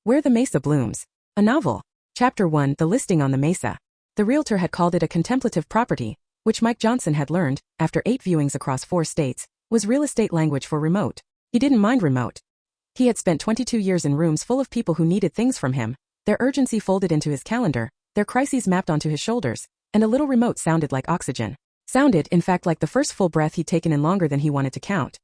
Where the Mesa Blooms. A novel. Chapter 1. The listing on the Mesa. The realtor had called it a contemplative property, which Mike Johnson had learned, after 8 viewings across 4 states, was real estate language for remote. He didn't mind remote. He had spent 22 years in rooms full of people who needed things from him, their urgency folded into his calendar, their crises mapped onto his shoulders, and a little remote sounded like oxygen. Sounded, in fact, like the first full breath he'd taken in longer than he wanted to count.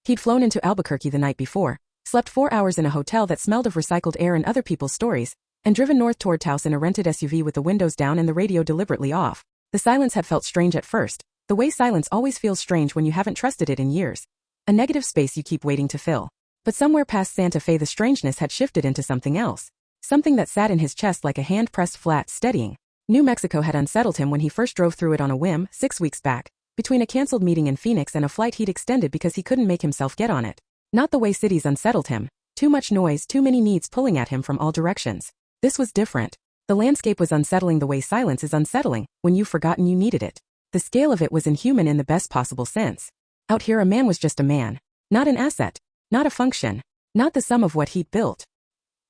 He'd flown into Albuquerque the night before, slept 4 hours in a hotel that smelled of recycled air and other people's stories, and driven north toward Taos in a rented SUV with the windows down and the radio deliberately off. The silence had felt strange at first, the way silence always feels strange when you haven't trusted it in years. A negative space you keep waiting to fill. But somewhere past Santa Fe the strangeness had shifted into something else. Something that sat in his chest like a hand pressed flat, steadying. New Mexico had unsettled him when he first drove through it on a whim, 6 weeks back, between a cancelled meeting in Phoenix and a flight he'd extended because he couldn't make himself get on it. Not the way cities unsettled him. Too much noise, too many needs pulling at him from all directions. This was different. The landscape was unsettling the way silence is unsettling, when you've forgotten you needed it. The scale of it was inhuman in the best possible sense. Out here a man was just a man. Not an asset. Not a function. Not the sum of what he'd built.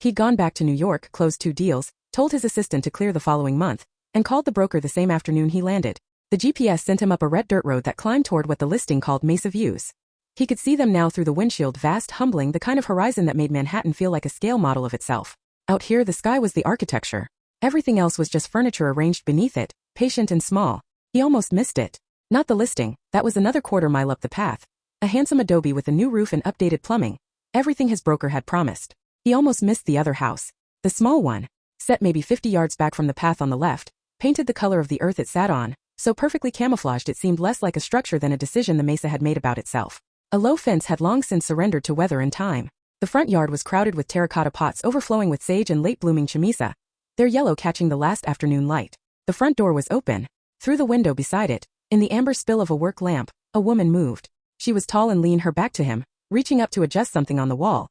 He'd gone back to New York, closed 2 deals, told his assistant to clear the following month, and called the broker the same afternoon he landed. The GPS sent him up a red dirt road that climbed toward what the listing called Mesa Views. He could see them now through the windshield, vast, humbling, the kind of horizon that made Manhattan feel like a scale model of itself. Out here the sky was the architecture. Everything else was just furniture arranged beneath it, patient and small. He almost missed it. Not the listing, that was another quarter-mile up the path. A handsome adobe with a new roof and updated plumbing. Everything his broker had promised. He almost missed the other house. The small one, set maybe 50 yards back from the path on the left, painted the color of the earth it sat on, so perfectly camouflaged it seemed less like a structure than a decision the Mesa had made about itself. A low fence had long since surrendered to weather and time. The front yard was crowded with terracotta pots overflowing with sage and late-blooming chamisa, their yellow catching the last afternoon light. The front door was open. Through the window beside it, in the amber spill of a work lamp, a woman moved. She was tall and lean, her back to him, reaching up to adjust something on the wall.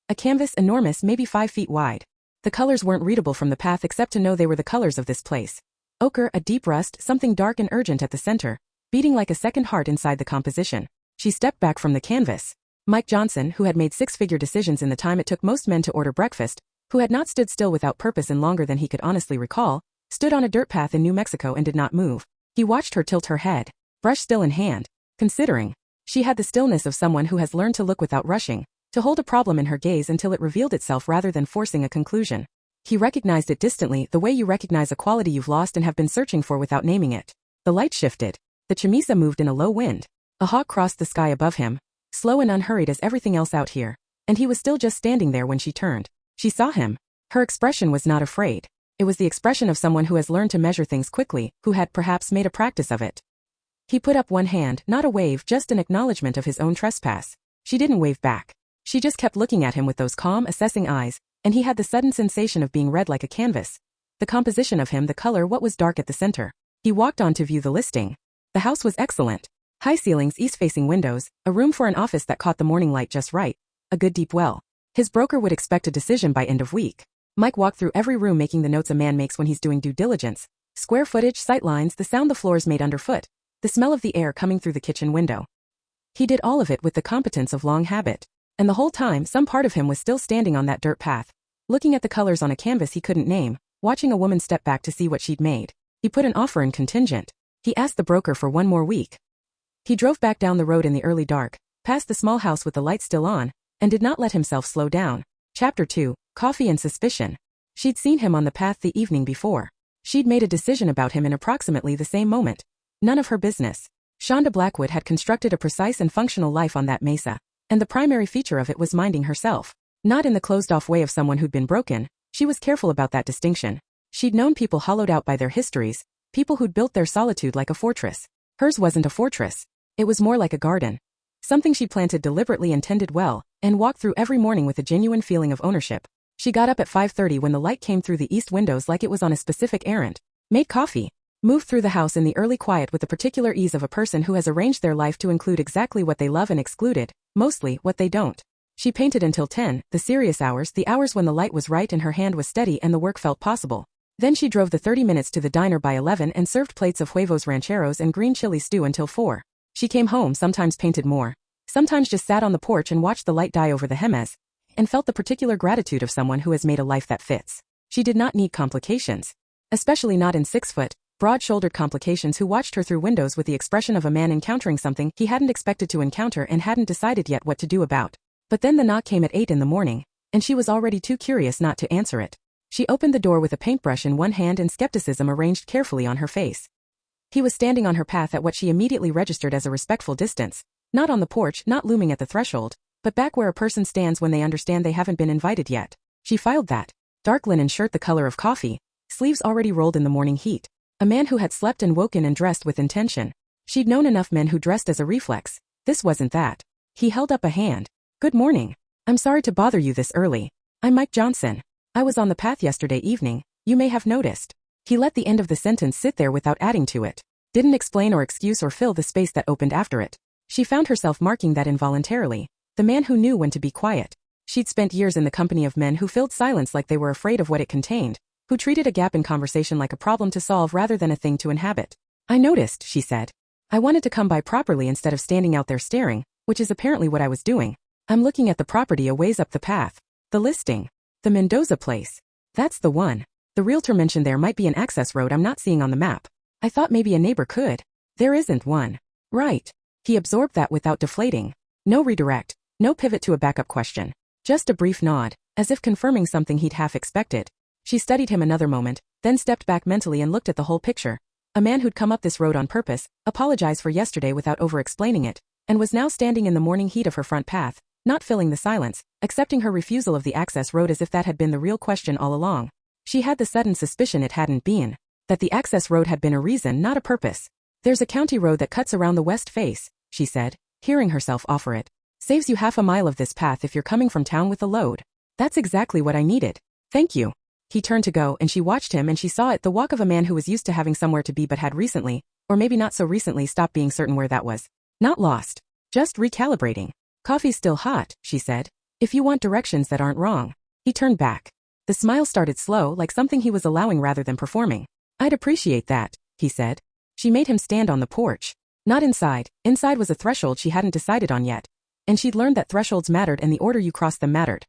A canvas enormous, maybe 5 feet wide. The colors weren't readable from the path except to know they were the colors of this place. Ochre, a deep rust, something dark and urgent at the center, beating like a second heart inside the composition. She stepped back from the canvas. Mike Johnson, who had made 6-figure decisions in the time it took most men to order breakfast, who had not stood still without purpose in longer than he could honestly recall, stood on a dirt path in New Mexico and did not move. He watched her tilt her head, brush still in hand, considering. She had the stillness of someone who has learned to look without rushing, to hold a problem in her gaze until it revealed itself rather than forcing a conclusion. He recognized it distantly, the way you recognize a quality you've lost and have been searching for without naming it. The light shifted. The chamisa moved in a low wind. A hawk crossed the sky above him, slow and unhurried as everything else out here, and he was still just standing there when she turned. She saw him. Her expression was not afraid. It was the expression of someone who has learned to measure things quickly, who had perhaps made a practice of it. He put up one hand, not a wave, just an acknowledgement of his own trespass. She didn't wave back. She just kept looking at him with those calm, assessing eyes, and he had the sudden sensation of being read like a canvas. The composition of him, the color, what was dark at the center. He walked on to view the listing. The house was excellent. High ceilings, east-facing windows, a room for an office that caught the morning light just right, a good deep well. His broker would expect a decision by end of week. Mike walked through every room making the notes a man makes when he's doing due diligence. Square footage, sight lines, the sound the floors made underfoot, the smell of the air coming through the kitchen window. He did all of it with the competence of long habit. And the whole time, some part of him was still standing on that dirt path, looking at the colors on a canvas he couldn't name, watching a woman step back to see what she'd made. He put an offer in contingent. He asked the broker for 1 more week. He drove back down the road in the early dark, past the small house with the light still on, and did not let himself slow down. Chapter 2, Coffee and Suspicion. She'd seen him on the path the evening before. She'd made a decision about him in approximately the same moment. None of her business. Shonda Blackwood had constructed a precise and functional life on that mesa, and the primary feature of it was minding herself. Not in the closed-off way of someone who'd been broken. She was careful about that distinction. She'd known people hollowed out by their histories, people who'd built their solitude like a fortress. Hers wasn't a fortress. It was more like a garden. Something she planted deliberately and tended well, and walked through every morning with a genuine feeling of ownership. She got up at 5:30 when the light came through the east windows like it was on a specific errand. Made coffee. Moved through the house in the early quiet with the particular ease of a person who has arranged their life to include exactly what they love and excluded, mostly, what they don't. She painted until 10, the serious hours, the hours when the light was right and her hand was steady and the work felt possible. Then she drove the 30 minutes to the diner by 11 and served plates of huevos rancheros and green chili stew until 4. She came home, sometimes painted more, sometimes just sat on the porch and watched the light die over the Jemez, and felt the particular gratitude of someone who has made a life that fits. She did not need complications. Especially not in 6-foot, broad-shouldered complications who watched her through windows with the expression of a man encountering something he hadn't expected to encounter and hadn't decided yet what to do about. But then the knock came at 8 in the morning, and she was already too curious not to answer it. She opened the door with a paintbrush in one hand and skepticism arranged carefully on her face. He was standing on her path at what she immediately registered as a respectful distance, not on the porch, not looming at the threshold, but back where a person stands when they understand they haven't been invited yet. She filed that. Dark linen shirt the color of coffee, sleeves already rolled in the morning heat. A man who had slept and woken and dressed with intention. She'd known enough men who dressed as a reflex. This wasn't that. He held up a hand. Good morning. I'm sorry to bother you this early. I'm Mike Johnson. I was on the path yesterday evening, you may have noticed. He let the end of the sentence sit there without adding to it. Didn't explain or excuse or fill the space that opened after it. She found herself marking that involuntarily. The man who knew when to be quiet. She'd spent years in the company of men who filled silence like they were afraid of what it contained, who treated a gap in conversation like a problem to solve rather than a thing to inhabit. I noticed, she said. I wanted to come by properly instead of standing out there staring, which is apparently what I was doing. I'm looking at the property a ways up the path. The listing. The Mendoza place. That's the one. The realtor mentioned there might be an access road I'm not seeing on the map. I thought maybe a neighbor could. There isn't one. Right. He absorbed that without deflating. No redirect. No pivot to a backup question. Just a brief nod, as if confirming something he'd half expected. She studied him another moment, then stepped back mentally and looked at the whole picture. A man who'd come up this road on purpose, apologized for yesterday without over-explaining it, and was now standing in the morning heat of her front path, not filling the silence, accepting her refusal of the access road as if that had been the real question all along. She had the sudden suspicion it hadn't been. That the access road had been a reason, not a purpose. There's a county road that cuts around the west face, she said, hearing herself offer it. Saves you half a mile of this path if you're coming from town with a load. That's exactly what I needed. Thank you. He turned to go and she watched him and she saw it, the walk of a man who was used to having somewhere to be but had recently, or maybe not so recently, stopped being certain where that was. Not lost. Just recalibrating. Coffee's still hot, she said. If you want directions that aren't wrong. He turned back. The smile started slow, like something he was allowing rather than performing. I'd appreciate that, he said. She made him stand on the porch. Not inside. Inside was a threshold she hadn't decided on yet. And she'd learned that thresholds mattered and the order you crossed them mattered.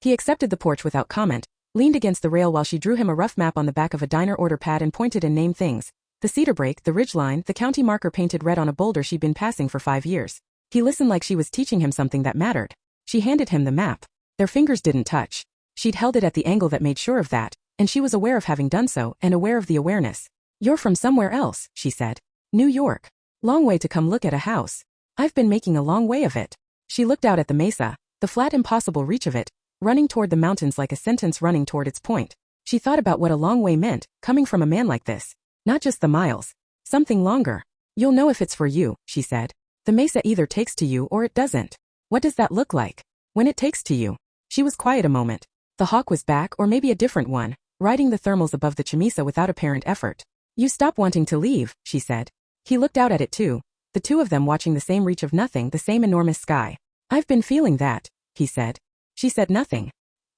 He accepted the porch without comment, leaned against the rail while she drew him a rough map on the back of a diner order pad and pointed and named things. The cedar break, the ridge line, the county marker painted red on a boulder she'd been passing for 5 years. He listened like she was teaching him something that mattered. She handed him the map. Their fingers didn't touch. She'd held it at the angle that made sure of that, and she was aware of having done so and aware of the awareness. You're from somewhere else, she said. New York. Long way to come look at a house. I've been making a long way of it. She looked out at the Mesa, the flat impossible reach of it, running toward the mountains like a sentence running toward its point. She thought about what a long way meant, coming from a man like this. Not just the miles. Something longer. You'll know if it's for you, she said. The Mesa either takes to you or it doesn't. What does that look like? When it takes to you. She was quiet a moment. The hawk was back or maybe a different one, riding the thermals above the chamisa without apparent effort. You stop wanting to leave, she said. He looked out at it too. The two of them watching the same reach of nothing, the same enormous sky. I've been feeling that, he said. She said nothing.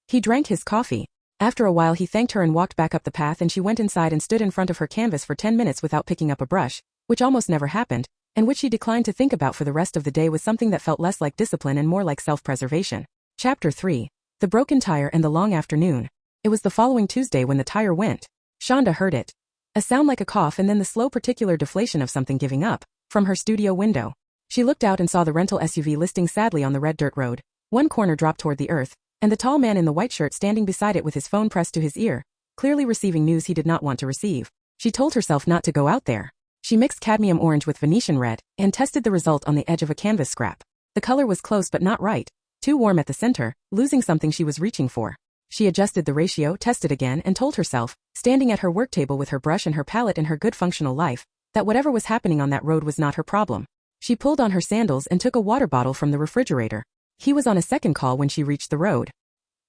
He drank his coffee. After a while he thanked her and walked back up the path and she went inside and stood in front of her canvas for 10 minutes without picking up a brush, which almost never happened, and which she declined to think about for the rest of the day with something that felt less like discipline and more like self-preservation. Chapter 3. The broken tire and the long afternoon. It was the following Tuesday when the tire went. Shonda heard it. A sound like a cough and then the slow particular deflation of something giving up, from her studio window. She looked out and saw the rental SUV listing sadly on the red dirt road. One corner dropped toward the earth, and the tall man in the white shirt standing beside it with his phone pressed to his ear, clearly receiving news he did not want to receive. She told herself not to go out there. She mixed cadmium orange with Venetian red, and tested the result on the edge of a canvas scrap. The color was close but not right, too warm at the center, losing something she was reaching for. She adjusted the ratio, tested again, and told herself, standing at her work table with her brush and her palette and her good functional life, that whatever was happening on that road was not her problem. She pulled on her sandals and took a water bottle from the refrigerator. He was on a second call when she reached the road.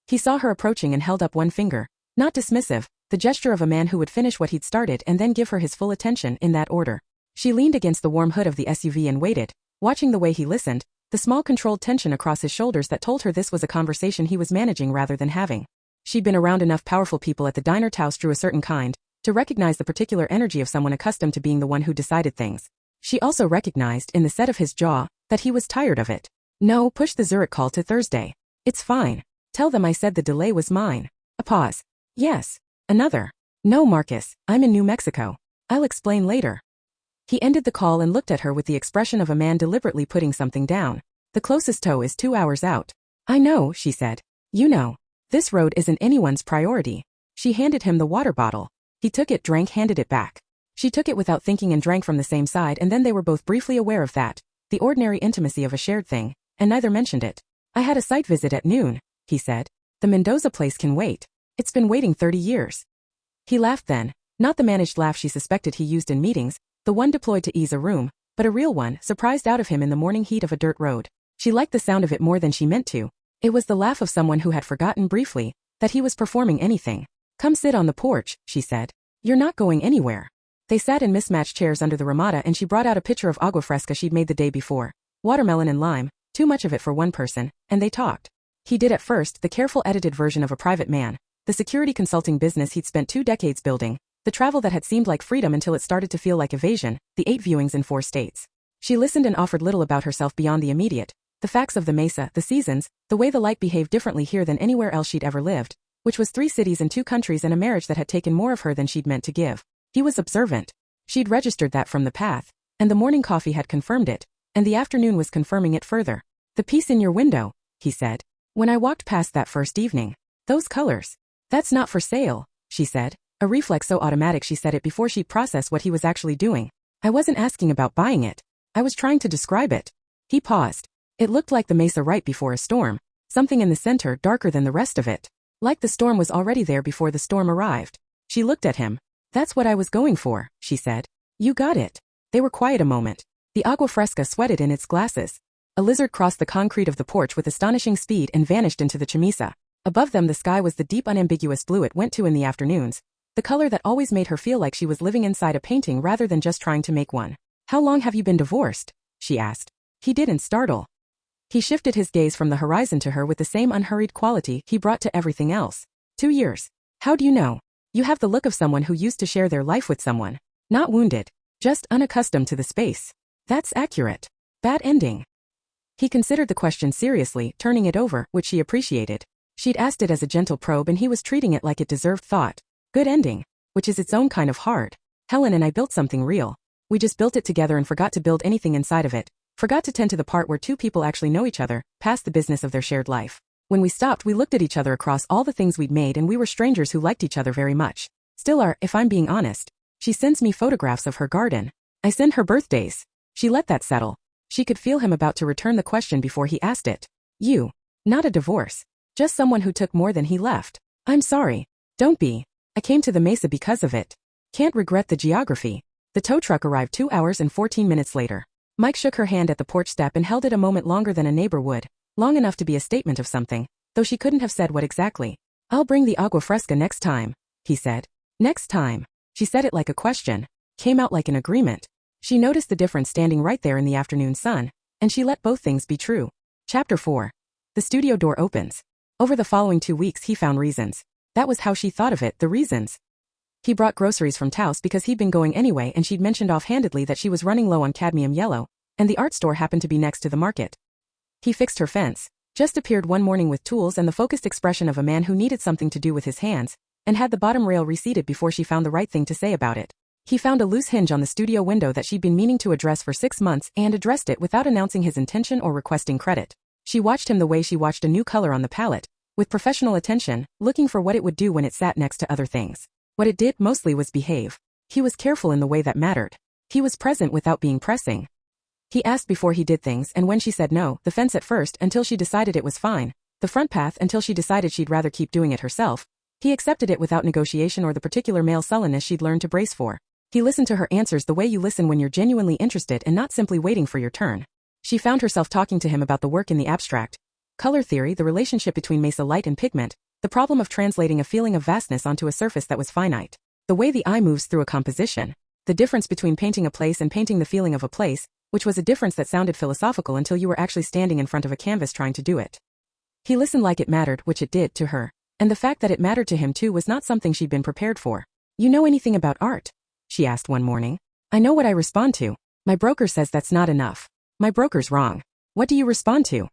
He saw her approaching and held up one finger, not dismissive, the gesture of a man who would finish what he'd started and then give her his full attention in that order. She leaned against the warm hood of the SUV and waited, watching the way he listened, the small controlled tension across his shoulders that told her this was a conversation he was managing rather than having. She'd been around enough powerful people at the diner Taos drew a certain kind, to recognize the particular energy of someone accustomed to being the one who decided things. She also recognized, in the set of his jaw, that he was tired of it. No, push the Zurich call to Thursday. It's fine. Tell them I said the delay was mine. A pause. Yes. Another. No, Marcus, I'm in New Mexico. I'll explain later. He ended the call and looked at her with the expression of a man deliberately putting something down. The closest tow is 2 hours out. I know, she said. You know. This road isn't anyone's priority. She handed him the water bottle. He took it, drank, handed it back. She took it without thinking and drank from the same side, and then they were both briefly aware of that, the ordinary intimacy of a shared thing, and neither mentioned it. I had a site visit at noon, he said. The Mendoza place can wait. It's been waiting 30 years. He laughed then, not the managed laugh she suspected he used in meetings, the one deployed to ease a room, but a real one, surprised out of him in the morning heat of a dirt road. She liked the sound of it more than she meant to. It was the laugh of someone who had forgotten briefly that he was performing anything. Come sit on the porch, she said. You're not going anywhere. They sat in mismatched chairs under the ramada and she brought out a pitcher of agua fresca she'd made the day before. Watermelon and lime, too much of it for one person, and they talked. He did at first, the careful edited version of a private man, the security consulting business he'd spent 2 decades building, the travel that had seemed like freedom until it started to feel like evasion, the 8 viewings in 4 states. She listened and offered little about herself beyond the immediate, the facts of the Mesa, the seasons, the way the light behaved differently here than anywhere else she'd ever lived, which was 3 cities and 2 countries and a marriage that had taken more of her than she'd meant to give. He was observant. She'd registered that from the path, and the morning coffee had confirmed it, and the afternoon was confirming it further. The piece in your window, he said. When I walked past that first evening. Those colors. That's not for sale, she said, a reflex so automatic she said it before she'd processed what he was actually doing. I wasn't asking about buying it. I was trying to describe it. He paused. It looked like the Mesa right before a storm, something in the center darker than the rest of it. Like the storm was already there before the storm arrived. She looked at him. That's what I was going for, she said. You got it. They were quiet a moment. The agua fresca sweated in its glasses. A lizard crossed the concrete of the porch with astonishing speed and vanished into the chamisa. Above them the sky was the deep unambiguous blue it went to in the afternoons, the color that always made her feel like she was living inside a painting rather than just trying to make one. How long have you been divorced? She asked. He didn't startle. He shifted his gaze from the horizon to her with the same unhurried quality he brought to everything else. 2 years. How do you know? You have the look of someone who used to share their life with someone. Not wounded. Just unaccustomed to the space. That's accurate. Bad ending. He considered the question seriously, turning it over, which she appreciated. She'd asked it as a gentle probe and he was treating it like it deserved thought. Good ending. Which is its own kind of hard. Helen and I built something real. We just built it together and forgot to build anything inside of it. Forgot to tend to the part where 2 people actually know each other, past the business of their shared life. When we stopped, we looked at each other across all the things we'd made and we were strangers who liked each other very much. Still are, if I'm being honest. She sends me photographs of her garden. I send her birthdays. She let that settle. She could feel him about to return the question before he asked it. You. Not a divorce. Just someone who took more than he left. I'm sorry. Don't be. I came to the Mesa because of it. Can't regret the geography. The tow truck arrived 2 hours and 14 minutes later. Mike shook her hand at the porch step and held it a moment longer than a neighbor would, long enough to be a statement of something, though she couldn't have said what exactly. I'll bring the agua fresca next time, he said. Next time. She said it like a question. Came out like an agreement. She noticed the difference standing right there in the afternoon sun, and she let both things be true. Chapter 4. The studio door opens. Over the following 2 weeks he found reasons. That was how she thought of it, the reasons. He brought groceries from Taos because he'd been going anyway and she'd mentioned offhandedly that she was running low on cadmium yellow, and the art store happened to be next to the market. He fixed her fence, just appeared one morning with tools and the focused expression of a man who needed something to do with his hands, and had the bottom rail receded before she found the right thing to say about it. He found a loose hinge on the studio window that she'd been meaning to address for 6 months and addressed it without announcing his intention or requesting credit. She watched him the way she watched a new color on the palette, with professional attention, looking for what it would do when it sat next to other things. What it did mostly was behave. He was careful in the way that mattered. He was present without being pressing. He asked before he did things, and when she said no, the fence at first until she decided it was fine, the front path until she decided she'd rather keep doing it herself, he accepted it without negotiation or the particular male sullenness she'd learned to brace for. He listened to her answers the way you listen when you're genuinely interested and not simply waiting for your turn. She found herself talking to him about the work in the abstract. Color theory, the relationship between Mesa light and pigment, the problem of translating a feeling of vastness onto a surface that was finite. The way the eye moves through a composition. The difference between painting a place and painting the feeling of a place, which was a difference that sounded philosophical until you were actually standing in front of a canvas trying to do it. He listened like it mattered, which it did to her, and the fact that it mattered to him too was not something she'd been prepared for. You know anything about art? She asked one morning. I know what I respond to. My broker says that's not enough. My broker's wrong. What do you respond to?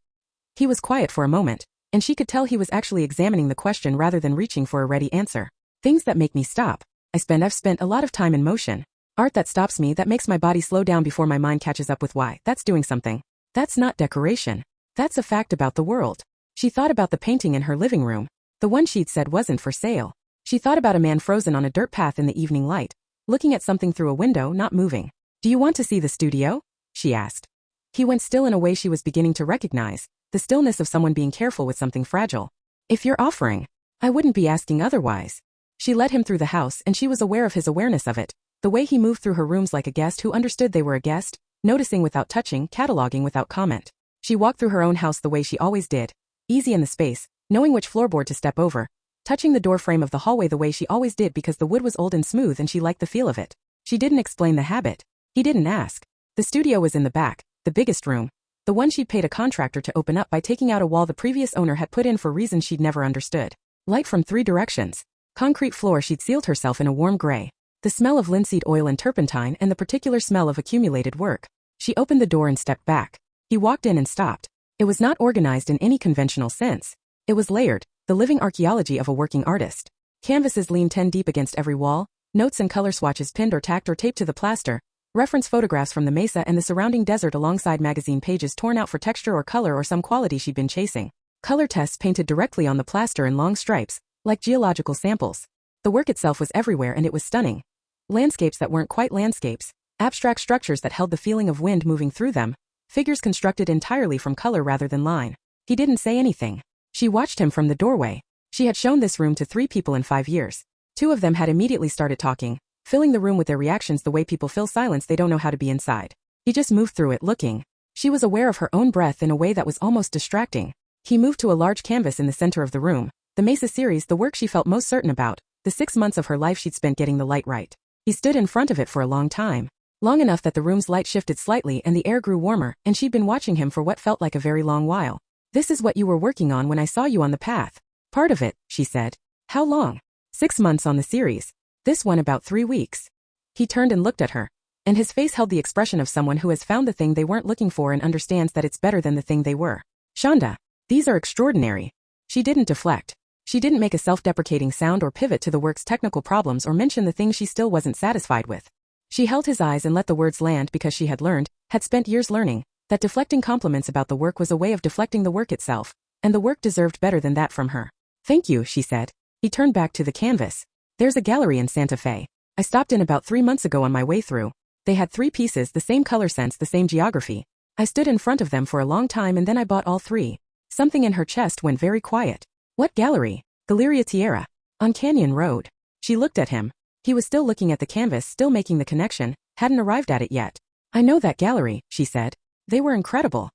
He was quiet for a moment, and she could tell he was actually examining the question rather than reaching for a ready answer. Things that make me stop. I've spent a lot of time in motion. Art that stops me, that makes my body slow down before my mind catches up with why. That's doing something. That's not decoration. That's a fact about the world. She thought about the painting in her living room. The one she'd said wasn't for sale. She thought about a man frozen on a dirt path in the evening light, looking at something through a window, not moving. Do you want to see the studio? She asked. He went still in a way she was beginning to recognize, the stillness of someone being careful with something fragile. If you're offering, I wouldn't be asking otherwise. She led him through the house and she was aware of his awareness of it, the way he moved through her rooms like a guest who understood they were a guest, noticing without touching, cataloging without comment. She walked through her own house the way she always did, easy in the space, knowing which floorboard to step over, touching the door frame of the hallway the way she always did because the wood was old and smooth and she liked the feel of it. She didn't explain the habit. He didn't ask. The studio was in the back, the biggest room, the one she'd paid a contractor to open up by taking out a wall the previous owner had put in for reasons she'd never understood. Light from 3 directions. Concrete floor. She'd sealed herself in a warm gray. The smell of linseed oil and turpentine and the particular smell of accumulated work. She opened the door and stepped back. He walked in and stopped. It was not organized in any conventional sense. It was layered, the living archaeology of a working artist. Canvases leaned 10 deep against every wall, notes and color swatches pinned or tacked or taped to the plaster, reference photographs from the Mesa and the surrounding desert alongside magazine pages torn out for texture or color or some quality she'd been chasing. Color tests painted directly on the plaster in long stripes, like geological samples. The work itself was everywhere and it was stunning. Landscapes that weren't quite landscapes, abstract structures that held the feeling of wind moving through them, figures constructed entirely from color rather than line. He didn't say anything. She watched him from the doorway. She had shown this room to 3 people in 5 years. 2 of them had immediately started talking, filling the room with their reactions the way people fill silence they don't know how to be inside. He just moved through it looking. She was aware of her own breath in a way that was almost distracting. He moved to a large canvas in the center of the room, the Mesa series, the work she felt most certain about, the 6 months of her life she'd spent getting the light right. He stood in front of it for a long time. Long enough that the room's light shifted slightly and the air grew warmer, and she'd been watching him for what felt like a very long while. This is what you were working on when I saw you on the path. Part of it, she said. How long? 6 months on the series. This one about 3 weeks. He turned and looked at her, and his face held the expression of someone who has found the thing they weren't looking for and understands that it's better than the thing they were. Shonda, these are extraordinary. She didn't deflect. She didn't make a self-deprecating sound or pivot to the work's technical problems or mention the thing she still wasn't satisfied with. She held his eyes and let the words land because she had learned, had spent years learning, that deflecting compliments about the work was a way of deflecting the work itself, and the work deserved better than that from her. Thank you, she said. He turned back to the canvas. There's a gallery in Santa Fe. I stopped in about 3 months ago on my way through. They had 3 pieces, the same color sense, the same geography. I stood in front of them for a long time and then I bought all 3. Something in her chest went very quiet. What gallery? Galleria Tierra. On Canyon Road. She looked at him. He was still looking at the canvas, still making the connection, hadn't arrived at it yet. I know that gallery, she said. They were incredible.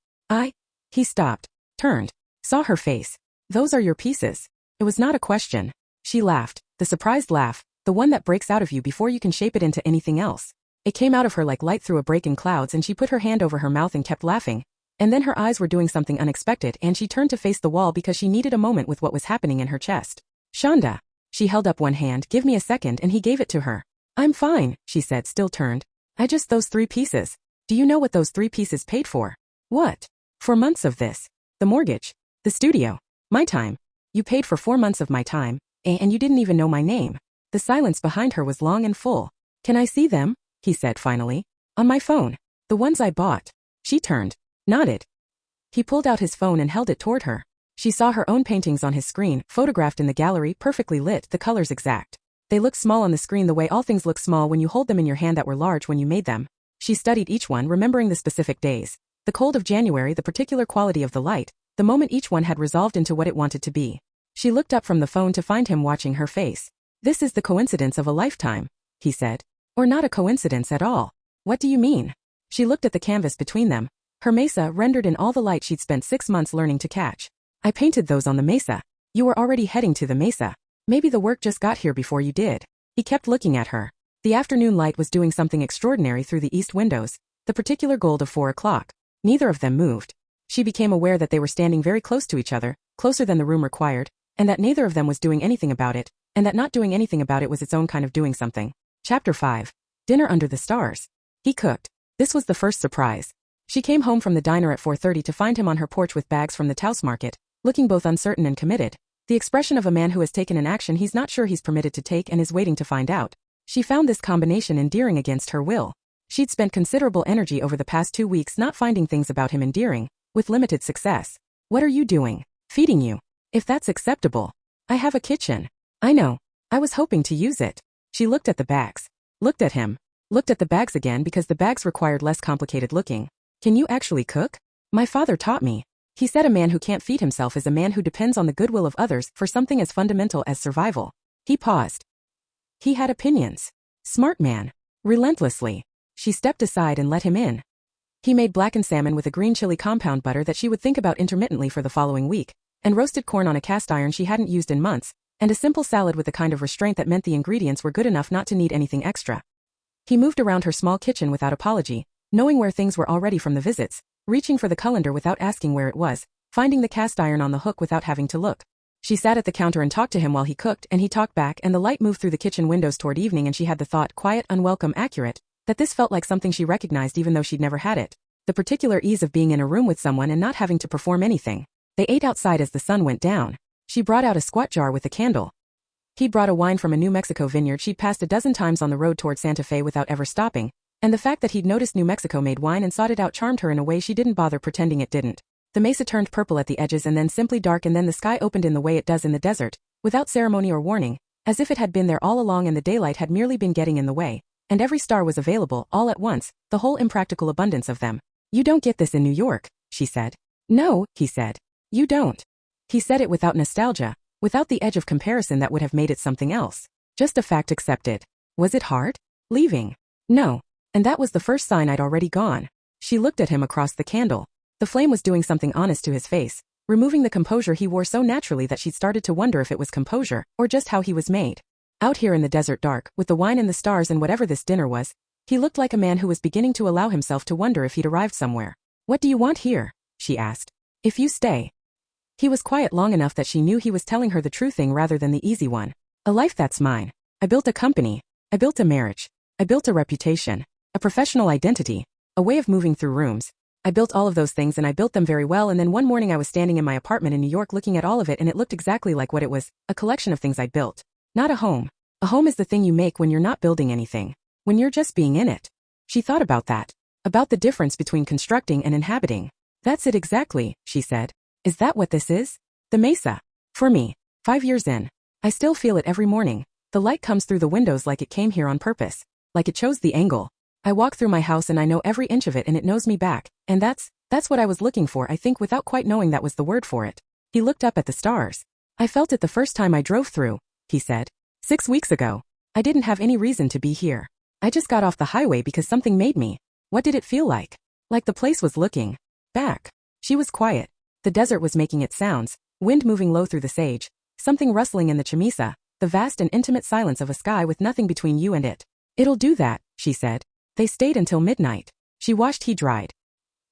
He stopped, turned, saw her face. Those are your pieces. It was not a question. She laughed, the surprised laugh, the one that breaks out of you before you can shape it into anything else. It came out of her like light through a break in clouds and she put her hand over her mouth and kept laughing. And then her eyes were doing something unexpected and she turned to face the wall because she needed a moment with what was happening in her chest. Shonda. She held up one hand. Give me a second, and he gave it to her. I'm fine, she said, still turned. Those 3 pieces. Do you know what those 3 pieces paid for? What? For months of this. The mortgage. The studio. My time. You paid for 4 months of my time, and you didn't even know my name. The silence behind her was long and full. Can I see them? He said finally. On my phone. The ones I bought. She turned. Nodded. He pulled out his phone and held it toward her. She saw her own paintings on his screen, photographed in the gallery, perfectly lit, the colors exact. They looked small on the screen the way all things look small when you hold them in your hand that were large when you made them. She studied each one, remembering the specific days. The cold of January, the particular quality of the light, the moment each one had resolved into what it wanted to be. She looked up from the phone to find him watching her face. This is the coincidence of a lifetime, he said. Or not a coincidence at all. What do you mean? She looked at the canvas between them. Her Mesa rendered in all the light she'd spent 6 months learning to catch. I painted those on the Mesa. You were already heading to the Mesa. Maybe the work just got here before you did. He kept looking at her. The afternoon light was doing something extraordinary through the east windows, the particular gold of 4 o'clock. Neither of them moved. She became aware that they were standing very close to each other, closer than the room required, and that neither of them was doing anything about it, and that not doing anything about it was its own kind of doing something. Chapter 5. Dinner under the stars. He cooked. This was the first surprise. She came home from the diner at 4:30 to find him on her porch with bags from the Taos market, looking both uncertain and committed. The expression of a man who has taken an action he's not sure he's permitted to take and is waiting to find out. She found this combination endearing against her will. She'd spent considerable energy over the past 2 weeks not finding things about him endearing, with limited success. What are you doing? Feeding you. If that's acceptable. I have a kitchen. I know. I was hoping to use it. She looked at the bags. Looked at him. Looked at the bags again because the bags required less complicated looking. Can you actually cook? My father taught me. He said a man who can't feed himself is a man who depends on the goodwill of others for something as fundamental as survival. He paused. He had opinions. Smart man. Relentlessly. She stepped aside and let him in. He made blackened salmon with a green chili compound butter that she would think about intermittently for the following week, and roasted corn on a cast iron she hadn't used in months, and a simple salad with the kind of restraint that meant the ingredients were good enough not to need anything extra. He moved around her small kitchen without apology, knowing where things were already from the visits, reaching for the colander without asking where it was, finding the cast iron on the hook without having to look. She sat at the counter and talked to him while he cooked, and he talked back, and the light moved through the kitchen windows toward evening, and she had the thought, quiet, unwelcome, accurate, that this felt like something she recognized even though she'd never had it. The particular ease of being in a room with someone and not having to perform anything. They ate outside as the sun went down. She brought out a squat jar with a candle. He brought a wine from a New Mexico vineyard she'd passed a dozen times on the road toward Santa Fe without ever stopping, and the fact that he'd noticed New Mexico made wine and sought it out charmed her in a way she didn't bother pretending it didn't. The mesa turned purple at the edges and then simply dark, and then the sky opened in the way it does in the desert, without ceremony or warning, as if it had been there all along and the daylight had merely been getting in the way, and every star was available, all at once, the whole impractical abundance of them. You don't get this in New York, she said. No, he said. You don't. He said it without nostalgia, without the edge of comparison that would have made it something else. Just a fact accepted. Was it hard? Leaving? No. And that was the first sign I'd already gone. She looked at him across the candle. The flame was doing something honest to his face, removing the composure he wore so naturally that she'd started to wonder if it was composure, or just how he was made. Out here in the desert dark, with the wine and the stars and whatever this dinner was, he looked like a man who was beginning to allow himself to wonder if he'd arrived somewhere. What do you want here? She asked. If you stay. He was quiet long enough that she knew he was telling her the true thing rather than the easy one. A life that's mine. I built a company. I built a marriage. I built a reputation. A professional identity. A way of moving through rooms. I built all of those things, and I built them very well, and then one morning I was standing in my apartment in New York looking at all of it, and it looked exactly like what it was, a collection of things I'd built. Not a home. A home is the thing you make when you're not building anything. When you're just being in it. She thought about that. About the difference between constructing and inhabiting. That's it exactly, she said. Is that what this is? The Mesa. For me. 5 years in. I still feel it every morning. The light comes through the windows like it came here on purpose. Like it chose the angle. I walk through my house and I know every inch of it, and it knows me back, and that's what I was looking for, I think, without quite knowing that was the word for it. He looked up at the stars. I felt it the first time I drove through, he said. 6 weeks ago. I didn't have any reason to be here. I just got off the highway because something made me. What did it feel like? Like the place was looking back. She was quiet. The desert was making its sounds, wind moving low through the sage, something rustling in the chamisa, the vast and intimate silence of a sky with nothing between you and it. It'll do that, she said. They stayed until midnight. She washed, he dried.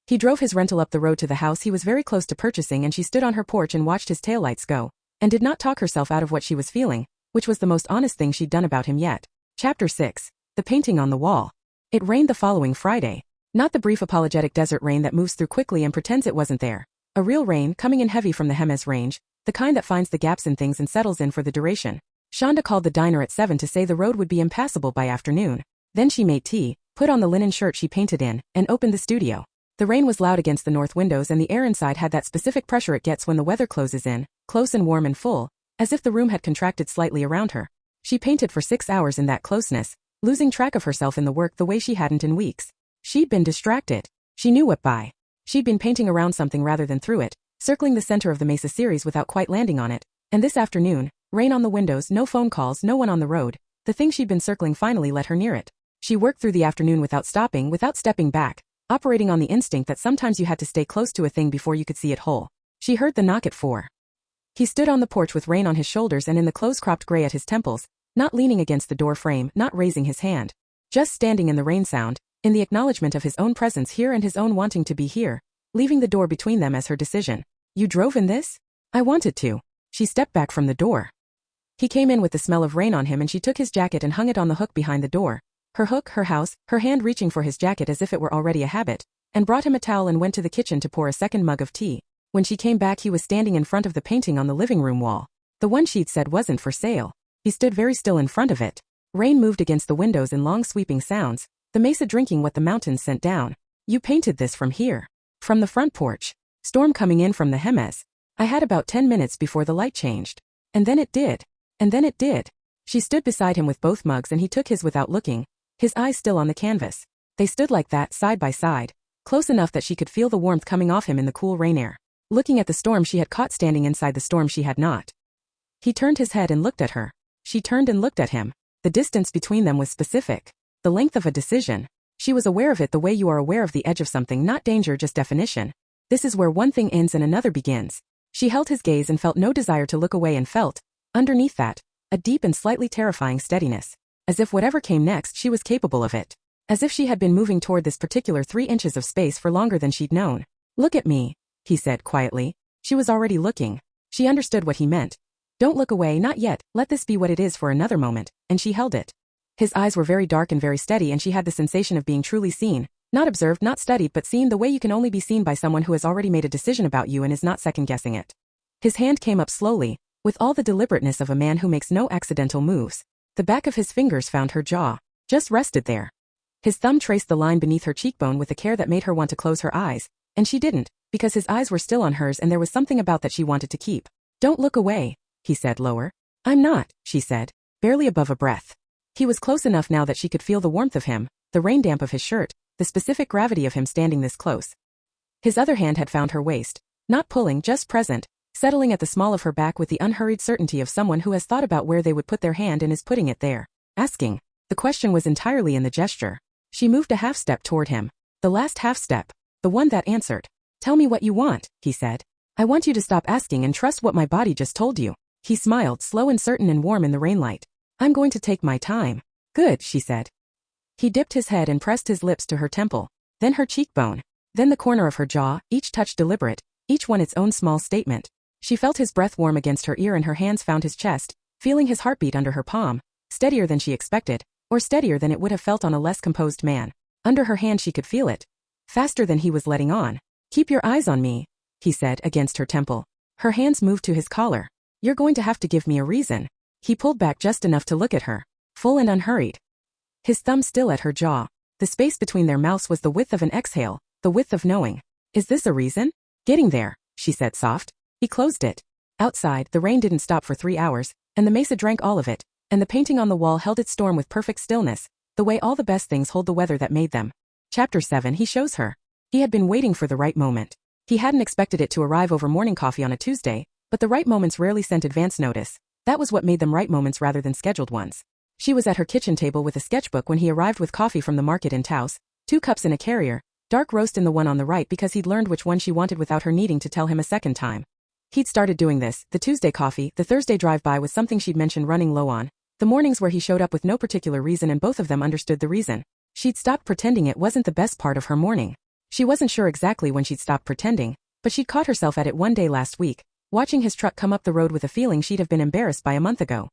He drove his rental up the road to the house he was very close to purchasing, and she stood on her porch and watched his taillights go, and did not talk herself out of what she was feeling, which was the most honest thing she'd done about him yet. Chapter 6. The painting on the wall. It rained the following Friday. Not the brief apologetic desert rain that moves through quickly and pretends it wasn't there. A real rain, coming in heavy from the Jemez range, the kind that finds the gaps in things and settles in for the duration. Shonda called the diner at 7 to say the road would be impassable by afternoon. Then she made tea, put on the linen shirt she painted in, and opened the studio. The rain was loud against the north windows, and the air inside had that specific pressure it gets when the weather closes in, close and warm and full, as if the room had contracted slightly around her. She painted for 6 hours in that closeness, losing track of herself in the work the way she hadn't in weeks. She'd been distracted. She knew what by. She'd been painting around something rather than through it, circling the center of the Mesa series without quite landing on it, and this afternoon, rain on the windows, no phone calls, no one on the road, the thing she'd been circling finally let her near it. She worked through the afternoon without stopping, without stepping back, operating on the instinct that sometimes you had to stay close to a thing before you could see it whole. She heard the knock at 4. He stood on the porch with rain on his shoulders and in the close-cropped gray at his temples, not leaning against the door frame, not raising his hand. Just standing in the rain sound, in the acknowledgement of his own presence here and his own wanting to be here, leaving the door between them as her decision. You drove in this? I wanted to. She stepped back from the door. He came in with the smell of rain on him, and she took his jacket and hung it on the hook behind the door. Her hook, her house, her hand reaching for his jacket as if it were already a habit, and brought him a towel and went to the kitchen to pour a second mug of tea. When she came back, he was standing in front of the painting on the living room wall. The one she'd said wasn't for sale. He stood very still in front of it. Rain moved against the windows in long sweeping sounds, the Mesa drinking what the mountains sent down. You painted this from here. From the front porch. Storm coming in from the Hemes. I had about 10 minutes before the light changed. And then it did. And then it did. She stood beside him with both mugs and he took his without looking, his eyes still on the canvas. They stood like that, side by side, close enough that she could feel the warmth coming off him in the cool rain air. Looking at the storm she had caught standing inside the storm she had not. He turned his head and looked at her. She turned and looked at him. The distance between them was specific. The length of a decision. She was aware of it the way you are aware of the edge of something, not danger, just definition. This is where one thing ends and another begins. She held his gaze and felt no desire to look away and felt, underneath that, a deep and slightly terrifying steadiness. As if whatever came next she was capable of it. As if she had been moving toward this particular 3 inches of space for longer than she'd known. Look at me, he said quietly. She was already looking. She understood what he meant. Don't look away, not yet, let this be what it is for another moment, and she held it. His eyes were very dark and very steady and she had the sensation of being truly seen, not observed, not studied, but seen the way you can only be seen by someone who has already made a decision about you and is not second-guessing it. His hand came up slowly, with all the deliberateness of a man who makes no accidental moves. The back of his fingers found her jaw, just rested there. His thumb traced the line beneath her cheekbone with a care that made her want to close her eyes, and she didn't, because his eyes were still on hers and there was something about that she wanted to keep. Don't look away, he said lower. I'm not, she said, barely above a breath. He was close enough now that she could feel the warmth of him, the rain damp of his shirt, the specific gravity of him standing this close. His other hand had found her waist, not pulling, just present, settling at the small of her back with the unhurried certainty of someone who has thought about where they would put their hand and is putting it there. Asking. The question was entirely in the gesture. She moved a half step toward him. The last half step. The one that answered. Tell me what you want, he said. I want you to stop asking and trust what my body just told you. He smiled, slow and certain and warm in the rainlight. I'm going to take my time. Good, she said. He dipped his head and pressed his lips to her temple, then her cheekbone, then the corner of her jaw, each touch deliberate, each one its own small statement. She felt his breath warm against her ear and her hands found his chest, feeling his heartbeat under her palm, steadier than she expected, or steadier than it would have felt on a less composed man. Under her hand she could feel it. Faster than he was letting on. Keep your eyes on me, he said against her temple. Her hands moved to his collar. You're going to have to give me a reason. He pulled back just enough to look at her, full and unhurried. His thumb still at her jaw. The space between their mouths was the width of an exhale, the width of knowing. Is this a reason? Getting there, she said soft. He closed it. Outside, the rain didn't stop for 3 hours, and the Mesa drank all of it, and the painting on the wall held its storm with perfect stillness, the way all the best things hold the weather that made them. Chapter 7. He shows her. He had been waiting for the right moment. He hadn't expected it to arrive over morning coffee on a Tuesday, but the right moments rarely sent advance notice. That was what made them right moments rather than scheduled ones. She was at her kitchen table with a sketchbook when he arrived with coffee from the market in Taos, 2 cups in a carrier, dark roast in the one on the right because he'd learned which one she wanted without her needing to tell him a second time. He'd started doing this, the Tuesday coffee, the Thursday drive-by was something she'd mentioned running low on, the mornings where he showed up with no particular reason and both of them understood the reason. She'd stopped pretending it wasn't the best part of her morning. She wasn't sure exactly when she'd stopped pretending, but she'd caught herself at it one day last week, watching his truck come up the road with a feeling she'd have been embarrassed by a month ago.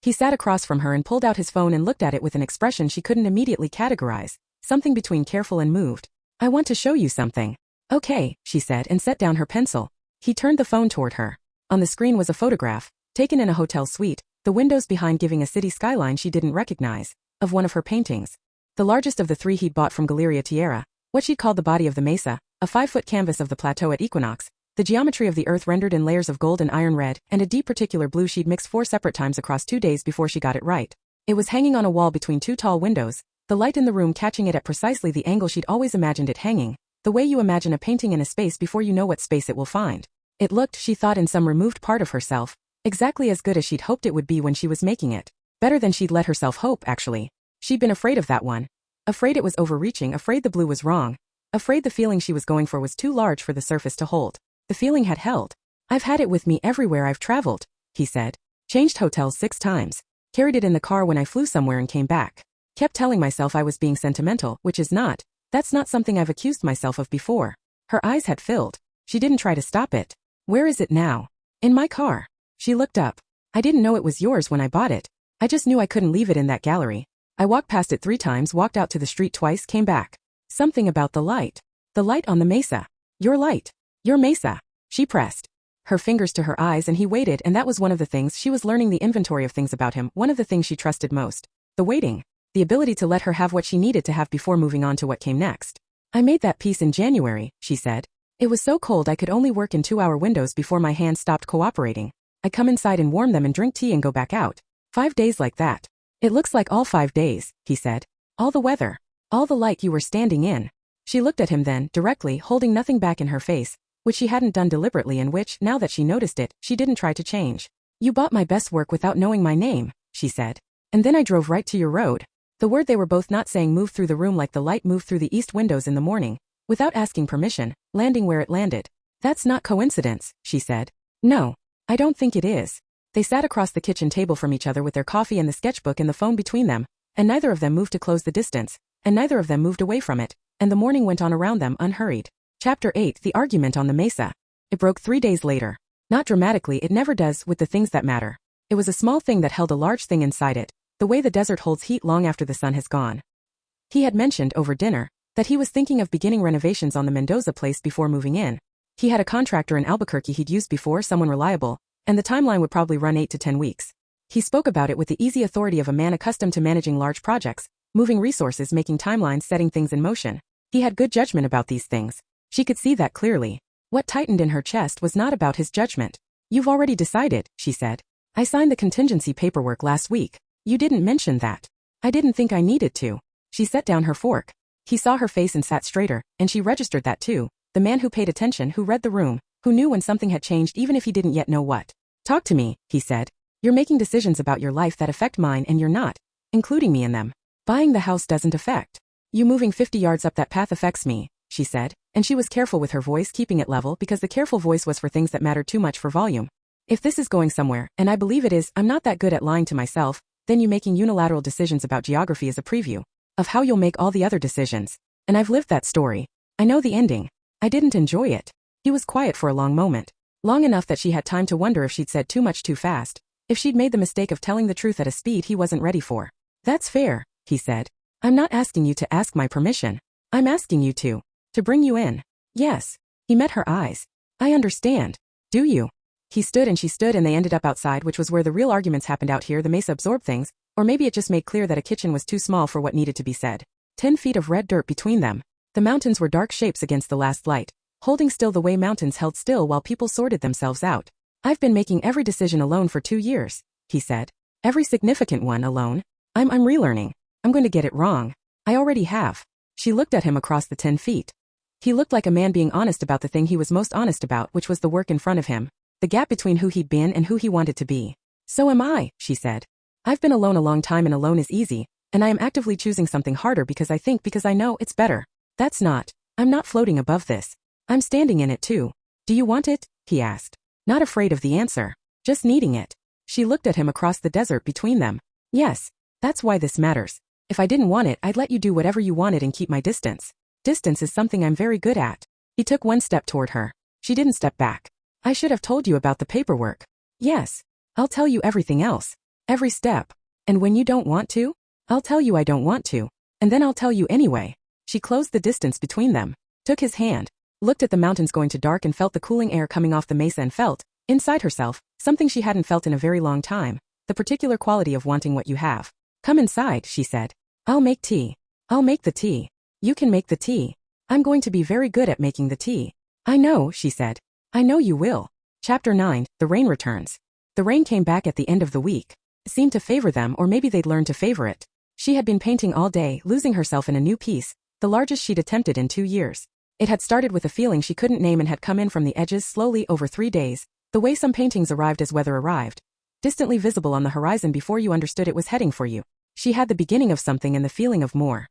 He sat across from her and pulled out his phone and looked at it with an expression she couldn't immediately categorize, something between careful and moved. I want to show you something. Okay, she said and set down her pencil. He turned the phone toward her. On the screen was a photograph, taken in a hotel suite, the windows behind giving a city skyline she didn't recognize, of one of her paintings. The largest of the 3 he'd bought from Galeria Tierra, what she'd called the body of the Mesa, a 5-foot canvas of the plateau at equinox, the geometry of the earth rendered in layers of gold and iron red, and a deep particular blue she'd mixed 4 separate times across 2 days before she got it right. It was hanging on a wall between 2 tall windows, the light in the room catching it at precisely the angle she'd always imagined it hanging, the way you imagine a painting in a space before you know what space it will find. It looked, she thought, in some removed part of herself, exactly as good as she'd hoped it would be when she was making it. Better than she'd let herself hope, actually. She'd been afraid of that one. Afraid it was overreaching, afraid the blue was wrong, afraid the feeling she was going for was too large for the surface to hold. The feeling had held. I've had it with me everywhere I've traveled, he said. Changed hotels 6 times. Carried it in the car when I flew somewhere and came back. Kept telling myself I was being sentimental, which is not. That's not something I've accused myself of before. Her eyes had filled. She didn't try to stop it. Where is it now? In my car. She looked up. I didn't know it was yours when I bought it. I just knew I couldn't leave it in that gallery. I walked past it 3 times, walked out to the street twice, came back. Something about the light. The light on the Mesa. Your light. Your Mesa. She pressed her fingers to her eyes and he waited, and that was one of the things she was learning, the inventory of things about him, one of the things she trusted most. The waiting. The ability to let her have what she needed to have before moving on to what came next. I made that piece in January, she said. It was so cold I could only work in 2-hour windows before my hands stopped cooperating. I come inside and warm them and drink tea and go back out. 5 days like that. It looks like all 5 days, he said. All the weather. All the light you were standing in. She looked at him then, directly, holding nothing back in her face, which she hadn't done deliberately and which, now that she noticed it, she didn't try to change. You bought my best work without knowing my name, she said. And then I drove right to your road. The word they were both not saying moved through the room like the light moved through the east windows in the morning, without asking permission, landing where it landed. That's not coincidence, she said. No, I don't think it is. They sat across the kitchen table from each other with their coffee and the sketchbook and the phone between them, and neither of them moved to close the distance, and neither of them moved away from it, and the morning went on around them unhurried. Chapter 8, The Argument on the Mesa. It broke 3 days later. Not dramatically, it never does with the things that matter. It was a small thing that held a large thing inside it, the way the desert holds heat long after the sun has gone. He had mentioned, over dinner, that he was thinking of beginning renovations on the Mendoza place before moving in. He had a contractor in Albuquerque he'd used before, someone reliable, and the timeline would probably run 8 to 10 weeks. He spoke about it with the easy authority of a man accustomed to managing large projects, moving resources, making timelines, setting things in motion. He had good judgment about these things. She could see that clearly. What tightened in her chest was not about his judgment. You've already decided, she said. I signed the contingency paperwork last week. You didn't mention that. I didn't think I needed to. She set down her fork. He saw her face and sat straighter, and she registered that too. The man who paid attention, who read the room, who knew when something had changed even if he didn't yet know what. Talk to me, he said. You're making decisions about your life that affect mine and you're not, including me in them. Buying the house doesn't affect. You moving 50 yards up that path affects me, she said, and she was careful with her voice, keeping it level because the careful voice was for things that mattered too much for volume. If this is going somewhere, and I believe it is, I'm not that good at lying to myself, then you making unilateral decisions about geography is a preview of how you'll make all the other decisions. And I've lived that story. I know the ending. I didn't enjoy it. He was quiet for a long moment. Long enough that she had time to wonder if she'd said too much too fast, if she'd made the mistake of telling the truth at a speed he wasn't ready for. That's fair, he said. I'm not asking you to ask my permission. I'm asking you to bring you in. Yes. He met her eyes. I understand. Do you? He stood and she stood and they ended up outside, which was where the real arguments happened. Out here the Mesa absorbed things, or maybe it just made clear that a kitchen was too small for what needed to be said. 10 feet of red dirt between them. The mountains were dark shapes against the last light, holding still the way mountains held still while people sorted themselves out. I've been making every decision alone for 2 years, he said. Every significant one alone. I'm relearning. I'm going to get it wrong. I already have. She looked at him across the 10 feet. He looked like a man being honest about the thing he was most honest about, which was the work in front of him. The gap between who he'd been and who he wanted to be. So am I, she said. I've been alone a long time and alone is easy, and I am actively choosing something harder because I know it's better. I'm not floating above this. I'm standing in it too. Do you want it? He asked. Not afraid of the answer. Just needing it. She looked at him across the desert between them. Yes. That's why this matters. If I didn't want it, I'd let you do whatever you wanted and keep my distance. Distance is something I'm very good at. He took one step toward her. She didn't step back. I should have told you about the paperwork. Yes. I'll tell you everything else. Every step. And when you don't want to? I'll tell you I don't want to. And then I'll tell you anyway. She closed the distance between them, took his hand, looked at the mountains going to dark and felt the cooling air coming off the mesa and felt, inside herself, something she hadn't felt in a very long time, the particular quality of wanting what you have. Come inside, she said. I'll make tea. I'll make the tea. You can make the tea. I'm going to be very good at making the tea. I know, she said. I know you will. Chapter 9, The Rain Returns. The rain came back at the end of the week. It seemed to favor them, or maybe they'd learned to favor it. She had been painting all day, losing herself in a new piece, the largest she'd attempted in 2 years. It had started with a feeling she couldn't name and had come in from the edges slowly over 3 days, the way some paintings arrived as weather arrived. Distantly visible on the horizon before you understood it was heading for you. She had the beginning of something and the feeling of more.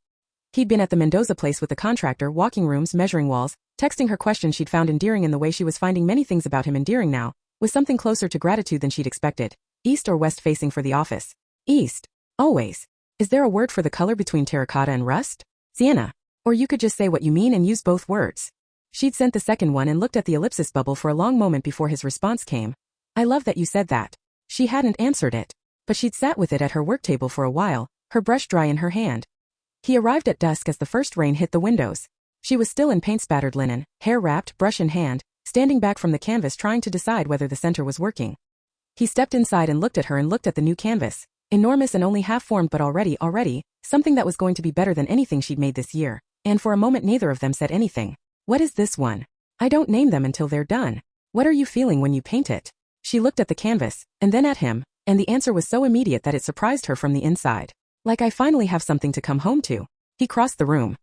He'd been at the Mendoza place with the contractor, walking rooms, measuring walls, texting her questions she'd found endearing in the way she was finding many things about him endearing now, with something closer to gratitude than she'd expected. East or west facing for the office? East. Always. Is there a word for the color between terracotta and rust? Sienna. Or you could just say what you mean and use both words. She'd sent the second one and looked at the ellipsis bubble for a long moment before his response came. I love that you said that. She hadn't answered it, but she'd sat with it at her work table for a while, her brush dry in her hand. He arrived at dusk as the first rain hit the windows. She was still in paint-spattered linen, hair wrapped, brush in hand, standing back from the canvas trying to decide whether the center was working. He stepped inside and looked at her and looked at the new canvas. Enormous and only half-formed, but already, something that was going to be better than anything she'd made this year. And for a moment neither of them said anything. What is this one? I don't name them until they're done. What are you feeling when you paint it? She looked at the canvas, and then at him, and the answer was so immediate that it surprised her from the inside. Like I finally have something to come home to. He crossed the room.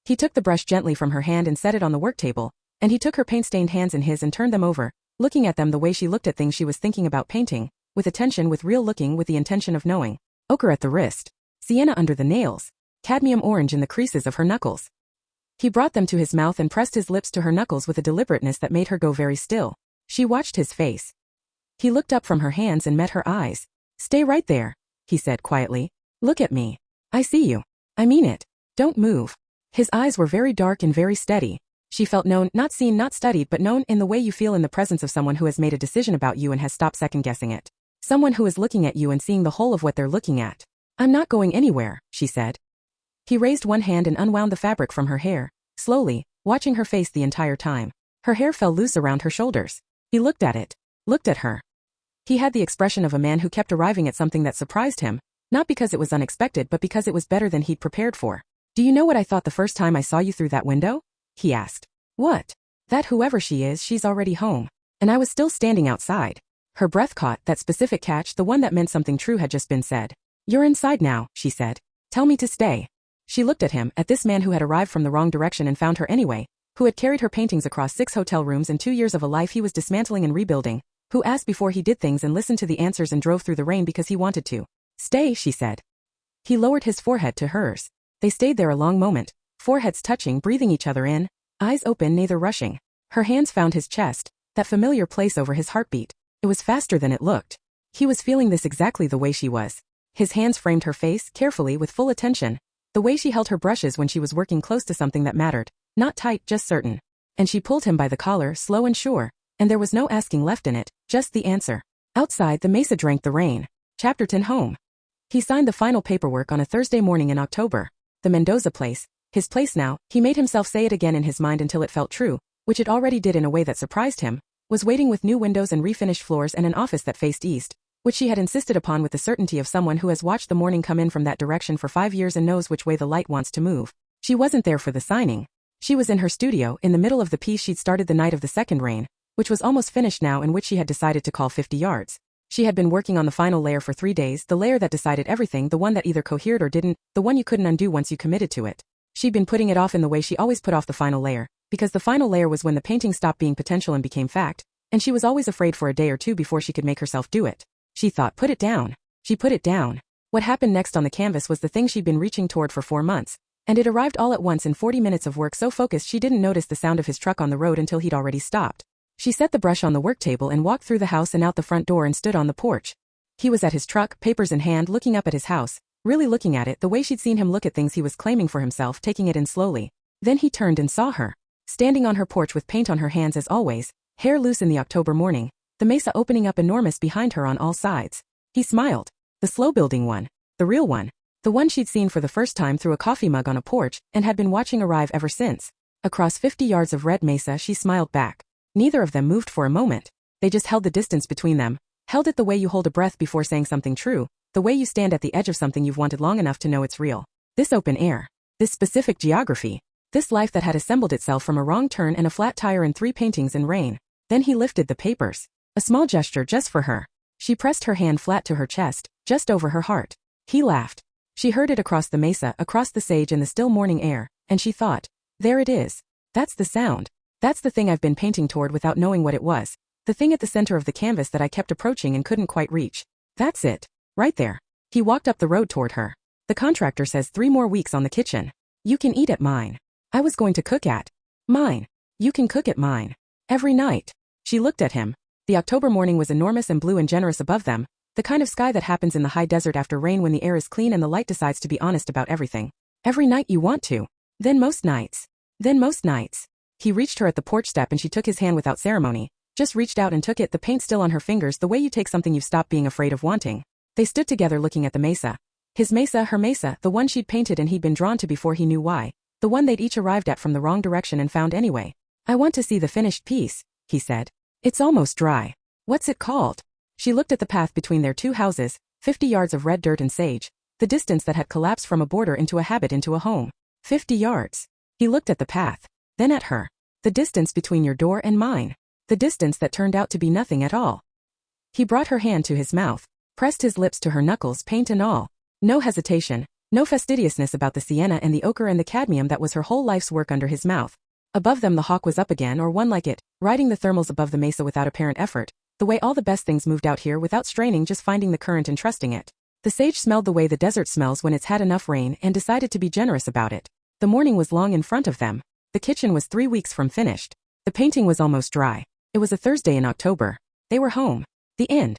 He took the brush gently from her hand and set it on the work table, and he took her paint-stained hands in his and turned them over, looking at them the way she looked at things she was thinking about painting, with attention, with real looking, with the intention of knowing. Ochre at the wrist, sienna under the nails, cadmium orange in the creases of her knuckles. He brought them to his mouth and pressed his lips to her knuckles with a deliberateness that made her go very still. She watched his face. He looked up from her hands and met her eyes. Stay right there, he said quietly. Look at me. I see you. I mean it. Don't move. His eyes were very dark and very steady. She felt known, not seen, not studied, but known in the way you feel in the presence of someone who has made a decision about you and has stopped second-guessing it. Someone who is looking at you and seeing the whole of what they're looking at. I'm not going anywhere, she said. He raised one hand and unwound the fabric from her hair, slowly, watching her face the entire time. Her hair fell loose around her shoulders. He looked at it, looked at her. He had the expression of a man who kept arriving at something that surprised him, not because it was unexpected but because it was better than he'd prepared for. Do you know what I thought the first time I saw you through that window? He asked. What? That whoever she is, she's already home. And I was still standing outside. Her breath caught, that specific catch, the one that meant something true had just been said. You're inside now, she said. Tell me to stay. She looked at him, at this man who had arrived from the wrong direction and found her anyway, who had carried her paintings across 6 hotel rooms and 2 years of a life he was dismantling and rebuilding, who asked before he did things and listened to the answers and drove through the rain because he wanted to. Stay, she said. He lowered his forehead to hers. They stayed there a long moment, foreheads touching, breathing each other in, eyes open, neither rushing. Her hands found his chest, that familiar place over his heartbeat. It was faster than it looked. He was feeling this exactly the way she was. His hands framed her face, carefully, with full attention, the way she held her brushes when she was working close to something that mattered, not tight, just certain. And she pulled him by the collar, slow and sure, and there was no asking left in it, just the answer. Outside, the Mesa drank the rain. Chapter 10 Home. He signed the final paperwork on a Thursday morning in October. The Mendoza place, his place now, he made himself say it again in his mind until it felt true, which it already did in a way that surprised him, was waiting with new windows and refinished floors and an office that faced east, which she had insisted upon with the certainty of someone who has watched the morning come in from that direction for 5 years and knows which way the light wants to move. She wasn't there for the signing. She was in her studio, in the middle of the piece she'd started the night of the second rain, which was almost finished now and which she had decided to call 50 yards. She had been working on the final layer for 3 days, the layer that decided everything, the one that either cohered or didn't, the one you couldn't undo once you committed to it. She'd been putting it off in the way she always put off the final layer, because the final layer was when the painting stopped being potential and became fact, and she was always afraid for a day or two before she could make herself do it. She thought, put it down. She put it down. What happened next on the canvas was the thing she'd been reaching toward for 4 months, and it arrived all at once in 40 minutes of work so focused she didn't notice the sound of his truck on the road until he'd already stopped. She set the brush on the work table and walked through the house and out the front door and stood on the porch. He was at his truck, papers in hand, looking up at his house, really looking at it the way she'd seen him look at things he was claiming for himself, taking it in slowly. Then he turned and saw her, standing on her porch with paint on her hands as always, hair loose in the October morning, the Mesa opening up enormous behind her on all sides. He smiled. The slow-building one. The real one. The one she'd seen for the first time through a coffee mug on a porch and had been watching arrive ever since. Across 50 yards of red Mesa she smiled back. Neither of them moved for a moment. They just held the distance between them, held it the way you hold a breath before saying something true, the way you stand at the edge of something you've wanted long enough to know it's real. This open air. This specific geography. This life that had assembled itself from a wrong turn and a flat tire and 3 paintings in rain. Then he lifted the papers. A small gesture just for her. She pressed her hand flat to her chest, just over her heart. He laughed. She heard it across the Mesa, across the sage and the still morning air, and she thought, there it is. That's the sound. That's the thing I've been painting toward without knowing what it was. The thing at the center of the canvas that I kept approaching and couldn't quite reach. That's it. Right there. He walked up the road toward her. The contractor says 3 more weeks on the kitchen. You can eat at mine. I was going to cook at mine. You can cook at mine. Every night. She looked at him. The October morning was enormous and blue and generous above them, the kind of sky that happens in the high desert after rain when the air is clean and the light decides to be honest about everything. Every night you want to. Then most nights. Then most nights. He reached her at the porch step and she took his hand without ceremony, just reached out and took it, the paint still on her fingers, the way you take something you've stopped being afraid of wanting. They stood together looking at the Mesa. His Mesa, her Mesa, the one she'd painted and he'd been drawn to before he knew why, the one they'd each arrived at from the wrong direction and found anyway. I want to see the finished piece, he said. It's almost dry. What's it called? She looked at the path between their two houses, 50 yards of red dirt and sage, the distance that had collapsed from a border into a habit into a home. 50 yards. He looked at the path, then at her. The distance between your door and mine. The distance that turned out to be nothing at all. He brought her hand to his mouth, pressed his lips to her knuckles, paint and all. No hesitation, no fastidiousness about the sienna and the ochre and the cadmium that was her whole life's work under his mouth. Above them the hawk was up again, or one like it, riding the thermals above the mesa without apparent effort, the way all the best things moved out here without straining, just finding the current and trusting it. The sage smelled the way the desert smells when it's had enough rain and decided to be generous about it. The morning was long in front of them. The kitchen was 3 weeks from finished. The painting was almost dry. It was a Thursday in October. They were home. The end.